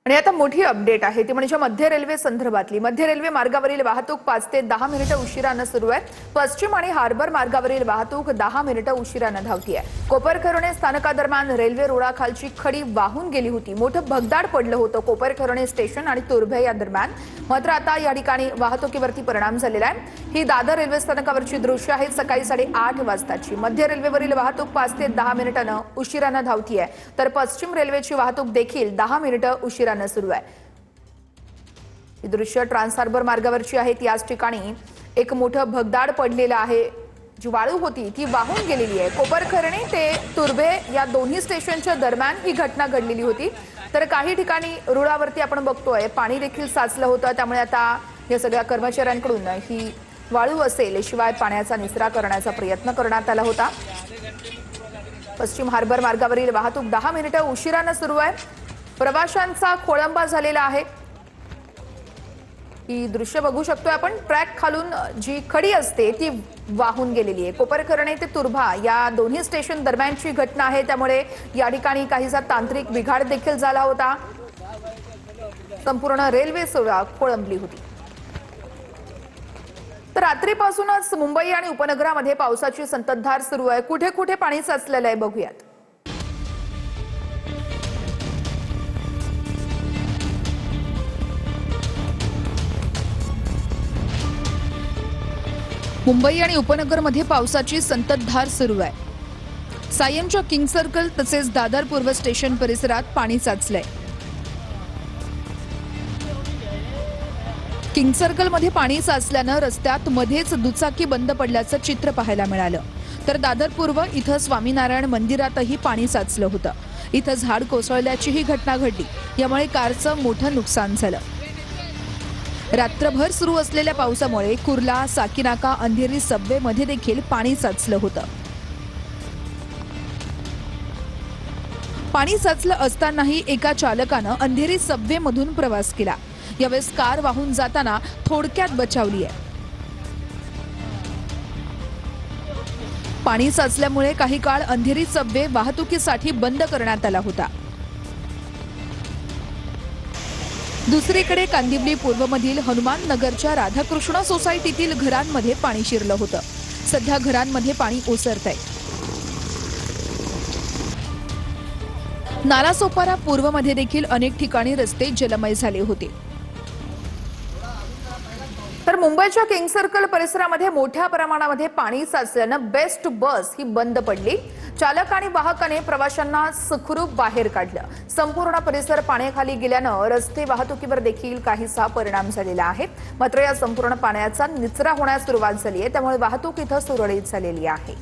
आणि आता मोठी अपडेट आहे ती म्हणजे मध्य रेल्वे संदर्भातली। मध्य रेल्वे मार्गावरील वाहतूक 5 ते 10 मिनिटे उशिराने सुरू आहे। पश्चिम आणि हार्बर मार्गावरील वाहतूक 10 मिनिटे उशिराने धावतीये। कोपरखैरणे स्थानकादरम्यान रेल्वे रुळाखालची खडी वाहून गेली होती। मोठं भगदाड पडलं होतं कोपरखैरणे स्टेशन आणि तुर्भे या दरम्यान। मात्र आता या ठिकाणी वाहतुकीवरती परिणाम झालेला आहे। ही दादर रेल्वे स्थानकावरची दृश्य आहेत सकाळी 8:30 वाजताची। मध्य रेल्वेवरील वाहतूक 5 ते 10 मिनिटांनी उशिराने धावतीये, तर पश्चिम रेल्वेची वाहतूक देखील 10 मिनिटे उशिराने सुरू आहे। ही दृश्य ट्रान्स हार्बर मार्गावरची आहेत। याच ठिकाणी एक मोठं भगदाड पडलेलं आहे। जी वाळू होती ती वाहून गेलेली आहे। कोपरखैरणे ते तुर्भे या दोन्ही स्टेशनच्या दरम्यान ही घटना घडलेली होती। तर काही ठिकाणी रुळावरती आपण बघतोय पाणी देखील साचलं होतं। त्यामुळे आता या सगळ्या कर्मचाऱ्यांकडून ही वाळू असेल शिवाय पाण्याचा निचरा करण्याचा प्रयत्न करण्यात आला होता। पश्चिम हार्बर मार्गावरील वाहतूक 10 मिनिटे उशिराने सुरू आहे। प्रवाशांचा खोळंबा झालेला आहे। ही दृश्य बघू शकतोय आपण। ट्रॅक खालून जी खडी असते ती वाहून गेलेली आहे। कोपरखैरणे ते तुर्भा या दोन्ही स्टेशन दरम्यानची घटना आहे। त्यामुळे या ठिकाणी काहीसा तांत्रिक बिघाड देखील झाला होता। संपूर्ण रेल्वे सेवा खोळंबली होती। तर रात्रीपासूनच मुंबई आणि उपनगरामध्ये पावसाची संततधार सुरू आहे। कुठे कुठे पाणी साचलेलं आहे बघूयात। मुंबई आणि उपनगरमध्ये पावसाची संततधार सुरू आहे। सायनच्या किंग सर्कल तसेच दादर पूर्व स्टेशन परिसरात पाणी साचलंय। किंग सर्कलमध्ये पाणी साचल्यानं रस्त्यात मध्येच दुचाकी बंद पडल्याचं चित्र पाहायला मिळालं। तर दादर पूर्व इथं स्वामीनारायण मंदिरातही पाणी साचलं होतं। इथं झाड कोसळल्याची ही घटना घडली। यामुळे कारचं मोठं नुकसान झालं। रात्रभर सुरू असलेल्या पावसामुळे कुर्ला, साकीनाका, अंधेरी सबवे मध्ये देखील पाणी साचलं होतं। पाणी साचलं असतानाही एका चालकानं अंधेरी सबवे मधून प्रवास केला। यावेळेस कार वाहून जाताना थोडक्यात बचावली आहे। पाणी साचल्यामुळे काही काळ अंधेरी सबवे वाहतुकीसाठी बंद करण्यात आला होता। दुसरीकडे कांदिवली पूर्वमधील हनुमान नगरच्या राधाकृष्ण सोसायटीतील घरांमध्ये पाणी शिरलं होतं। सध्या घरांमध्ये पाणी ओसरतंय। नालासोपारा पूर्वमध्ये देखील अनेक ठिकाणी रस्ते जलमय झाले होते। तर मुंबईच्या किंग सर्कल परिसरामध्ये मोठ्या प्रमाणामध्ये पाणी साचल्यानं बेस्ट बस ही बंद पडली। चालक आणि वाहकाने प्रवाशांना सुखरूप बाहेर काढलं। संपूर्ण परिसर पाण्याखाली गेल्यानं रस्ते वाहतुकीवर देखील काहीसा परिणाम झालेला आहे। मात्र या संपूर्ण पाण्याचा निचरा होण्यास सुरुवात झाली आहे। त्यामुळे वाहतूक इथं सुरळीत झालेली आहे।